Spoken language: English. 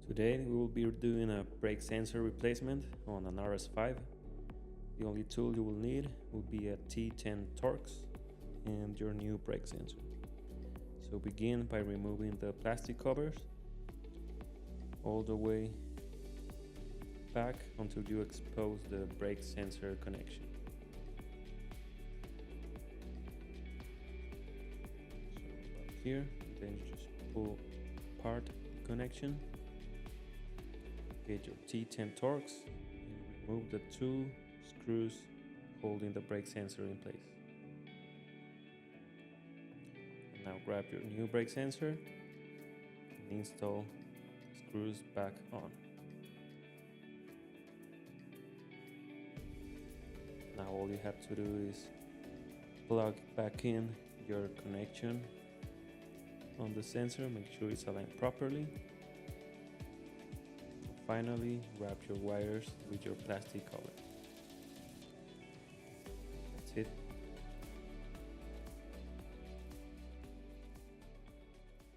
Today we will be doing a brake sensor replacement on an RS5. The only tool you will need will be a T10 Torx and your new brake sensor. So begin by removing the plastic covers all the way back until you expose the brake sensor connection. So about here, then you just pull apart the connection. Get your T10 Torx and remove the two screws holding the brake sensor in place. And now grab your new brake sensor and install the screws back on. Now all you have to do is plug back in your connection on the sensor, make sure it's aligned properly. Finally, wrap your wires with your plastic cover. That's it.